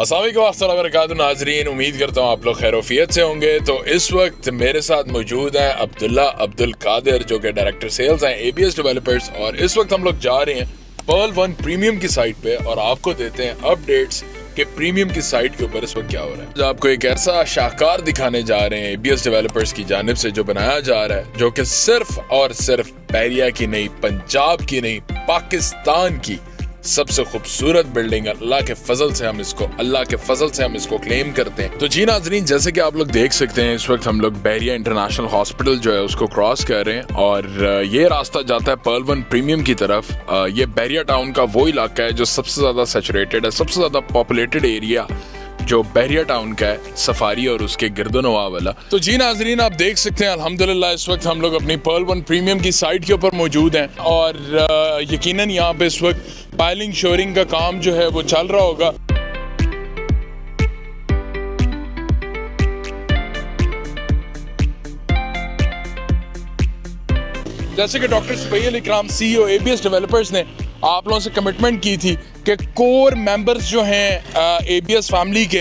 अस्सलाम वालेकुम वर्हमतुल्लाहि वबरकातुहू नाज़रीन, उम्मीद करता हूँ आप लोग खैरोफियत से होंगे। तो इस वक्त मेरे साथ मौजूद हैं अब्दुल्ला अब्दुल कादिर जो कि डायरेक्टर सेल्स हैं ABS डेवलपर्स। और इस वक्त हम लोग जा रहे हैं पर्ल वन प्रीमियम की साइट पे और आपको देते हैं अपडेट्स कि प्रीमियम की साइट के ऊपर इस वक्त क्या हो रहा है। आपको एक ऐसा शाहकार दिखाने जा रहे हैं ABS डेवलपर्स की जानिब से जो बनाया जा रहा है, जो कि सिर्फ और सिर्फ बहरिया की नहीं, पंजाब की नहीं, पाकिस्तान की सबसे खूबसूरत बिल्डिंग अल्लाह के फजल से हम इसको क्लेम करते हैं। तो जी नाजरीन, जैसे कि आप लोग देख सकते हैं इस वक्त हम लोग बहरिया इंटरनेशनल हॉस्पिटल जो है उसको क्रॉस कर रहे हैं और ये रास्ता जाता है पर्ल वन प्रीमियम की तरफ। ये बहरिया टाउन का वो इलाका है जो सबसे ज्यादा सैचुरेटेड है, सबसे ज्यादा पॉपुलेटेड एरिया जो बहरिया टाउन का है, सफारी और उसके गिरदोनवा वाला। तो जी नाजरीन, आप देख सकते हैं अल्हम्दुलिल्लाह इस वक्त हम लोग अपनी पर्ल वन प्रीमियम की साइट के ऊपर मौजूद हैं और यकीनन यहाँ पे इस वक्त पाइलिंग शोरिंग का काम जो है वो चल रहा होगा। जैसे कि डॉक्टर सुबैल इकराम CEO ABS डेवलपर्स ने आप लोगों से कमिटमेंट की थी कि कोर मेंबर्स जो हैं ABS फैमिली के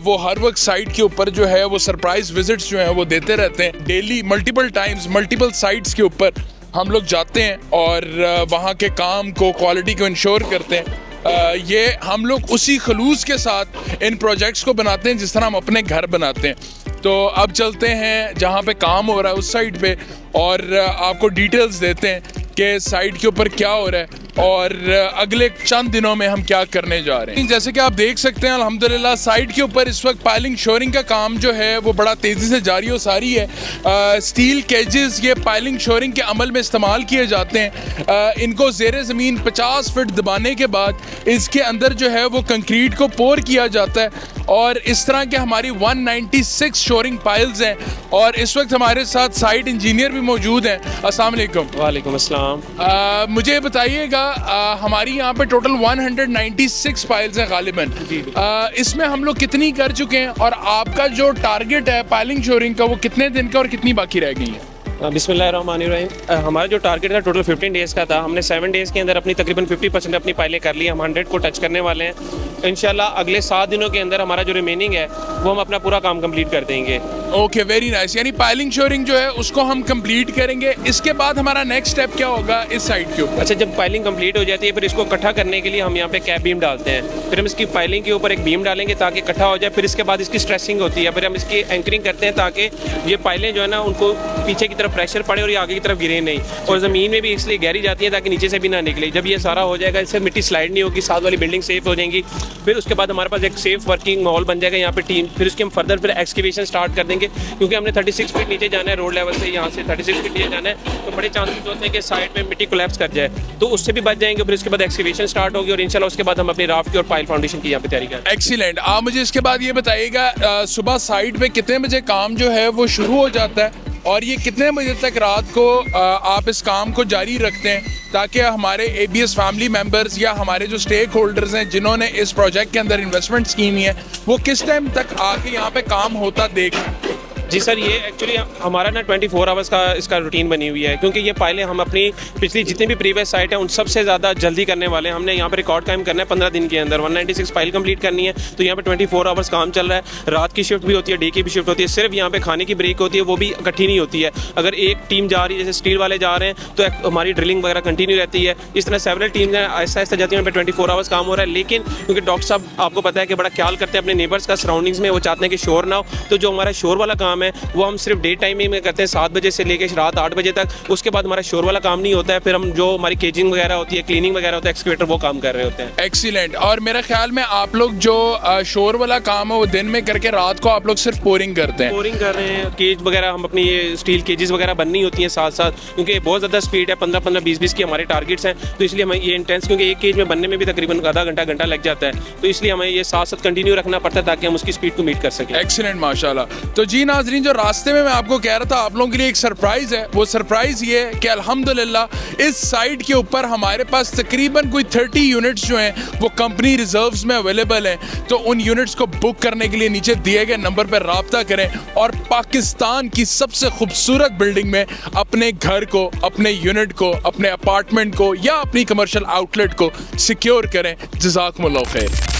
वो हर वक्त साइट के ऊपर जो है वो सरप्राइज विजिट्स जो हैं वो देते रहते हैं। Daily multiple times multiple sites के ऊपर हम लोग जाते हैं और वहाँ के काम को, क्वालिटी को इंश्योर करते हैं। ये हम लोग उसी खलूस के साथ इन प्रोजेक्ट्स को बनाते हैं जिस तरह हम अपने घर बनाते हैं। तो अब चलते हैं जहाँ पे काम हो रहा है उस साइट पे और आपको डिटेल्स देते हैं कि साइट के ऊपर क्या हो रहा है और अगले चंद दिनों में हम क्या करने जा रहे हैं। जैसे कि आप देख सकते हैं अल्हम्दुलिल्लाह साइट के ऊपर इस वक्त पाइलिंग शोरिंग का काम जो है वो बड़ा तेज़ी से जारी और सारी है। स्टील केजेस ये पाइलिंग शोरिंग के अमल में इस्तेमाल किए जाते हैं। इनको ज़ेरे ज़मीन 50 फीट दबाने के बाद इसके अंदर जो है वो कंक्रीट को पोर किया जाता है और इस तरह के हमारी 196 शोरिंग पाइल्स हैं और इस वक्त हमारे साथ साइट इंजीनियर भी मौजूद हैं। अस्सलाम वालेकुम। वालेकुम अस्सलाम। मुझे बताइएगा हमारी यहाँ पे टोटल 196 फाइल्स हैं गालिबन। इसमें हम लोग कितनी कर चुके हैं और आपका जो टारगेट है पाइलिंग शोरिंग का वो कितने दिन का और कितनी बाकी रह गई है? बिस्मिल्लाहिर्रहमानिर्रहीम। हमारा जो टारगेट था टोटल 15 डेज़ का था। हमने 7 डेज़ के अंदर अपनी तकरीबन 50% अपनी फाइलें कर ली। हम 100 को टच करने वाले हैं इंशाल्लाह। अगले 7 दिनों के अंदर हमारा जो रिमेनिंग है वो हम अपना पूरा काम कंप्लीट कर देंगे। Okay, very nice. यानी पाइलिंग शोरिंग जो है उसको हम कंप्लीट करेंगे। इसके बाद हमारा नेक्स्ट स्टेप क्या होगा इस साइड के ऊपर? अच्छा, जब पाइलिंग कंप्लीट हो जाती है फिर इसको इकट्ठा करने के लिए हम यहाँ पे कैप बीम डालते हैं। फिर हम इसकी पाइलिंग के ऊपर एक बीम डालेंगे ताकि इकट्ठा हो जाए। फिर इसके बाद इसकी स्ट्रेसिंग होती है। फिर हम इसकी एंकरिंग करते हैं ताकि ये पाइलें जो है ना उनको पीछे की तरफ प्रेशर पड़े और ये आगे की तरफ गिरे नहीं। और ज़मीन में भी इसलिए गहरी जाती है ताकि नीचे से भी ना निकले। जब ये सारा हो जाएगा इससे मिट्टी स्लाइड नहीं होगी, साथ वाली बिल्डिंग सेफ हो जाएंगी। फिर उसके बाद हमारे पास एक सेफ वर्किंग माहौल बन जाएगा यहाँ पे टीम। फिर उसके हम फर्दर फिर एक्सकेवेशन स्टार्ट कर देंगे क्योंकि हमने 36 फीट नीचे जाना है रोड लेवल से। यहाँ से 36 फीट नीचे जाना है तो बड़े चांसेस होते हैं कि साइड में मिट्टी कोलैप्स कर जाए, तो उससे भी बच जाएंगे। फिर उसके बाद एक्सकेवेशन स्टार्ट होगी और इंशाल्लाह उसके बाद हम अपनी राफ्ट की और पाइल फाउंडेशन की यहाँ पे तैयारी करें। एक्सीलेंट। आप मुझे इसके बाद ये बताइएगा सुबह साइट पे कितने बजे काम जो है वो शुरू हो जाता है और ये कितने बजे तक रात को आप इस काम को जारी रखते हैं ताकि हमारे ABS फैमिली मेंबर्स या हमारे जो स्टेक होल्डर्स हैं जिन्होंने इस प्रोजेक्ट के अंदर इन्वेस्टमेंट की हुई है वो किस टाइम तक आके यहाँ पे काम होता देख? जी सर, ये एक्चुअली हमारा ना 24 आवर्स का इसका रूटीन बनी हुई है क्योंकि ये फाइलें हम अपनी पिछली जितनी भी प्रीवियस साइट है उन सबसे ज़्यादा जल्दी करने वाले हैं। हमने यहाँ पे रिकॉर्ड कायम करना है 15 दिन के अंदर 196 फाइल कंप्लीट करनी है। तो यहाँ पे 24 आवर्स काम चल रहा है। रात की शिफ्ट भी होती है, डे की भी शिफ्ट होती है। सिर्फ यहाँ पे खाने की ब्रेक होती है, वो भी इकट्ठी नहीं होती है। अगर एक टीम जा रही है जैसे स्टील वाले जा रहे हैं तो हमारी ड्रिलिंग वगैरह कंटिन्यू रहती है। इस तरह सेवरल टीम आहिस्ता आहिस्ता जाती है। यहाँ पे 24 आवर्स काम हो रहा है। लेकिन क्योंकि डॉक्टर साहब आपको पता है कि बड़ा ख्याल करते हैं अपने नेबर्स का, सराउंडिंग्स में, वो चाहते हैं कि शोर ना हो। तो जो हमारा शोर वाला काम है वो हम सिर्फ डे टाइम में करते हैं 7 बजे से लेकर रात 8 बजे तक। उसके बाद हमारा शोर वाला काम नहीं होता है। फिर हम जो हमारी केजिंग वगैरह होती है, क्लीनिंग वगैरह होता है, एक्सकेवेटर वो काम कर रहे होते हैं। एक्सीलेंट। और मेरा ख्याल में आप लोग जो शोर वाला काम है वो दिन में करके रात को आप लोग सिर्फ पोरिंग करते हैं? पोरिंग कर रहे हैं। केज वगैरह हम अपनी ये स्टील केजेस वगैरह बननी होती हैं साथ साथ क्योंकि बहुत ज़्यादा स्पीड है। 15-15, 20-20 की हमारे टारगेट्स हैं। तो इसलिए हमें ये इंटेंस, क्योंकि एक केज में बनने में भी तकरीबन आधा घंटा लग जाता है, तो इसलिए हमें ये साथ साथ कंटिन्यू रखना पड़ता है ताकि हम उसकी स्पीड को मीट कर सकें। एक्सीलेंट, माशाल्लाह। तो जी नाजरीन, जो रास्ते में मैं आपको कह रहा था आप लोगों के लिए एक सरप्राइज है। वो सरप्राइज ये है कि अल्हम्दुलिल्लाह इस साइट के ऊपर हमारे पास तकरीबन कोई 30 यूनिट्स जो हैं वो कंपनी रिजर्व्स में अवेलेबल हैं। तो उन यूनिट्स को बुक करने के लिए नीचे दिए गए नंबर पर राब्ता करें और पाकिस्तान की सबसे खूबसूरत बिल्डिंग में अपने घर को, अपने यूनिट को, अपने अपार्टमेंट को या अपनी कमर्शियल आउटलेट को सिक्योर करें। जज़ाकुमुल्लाह खैर।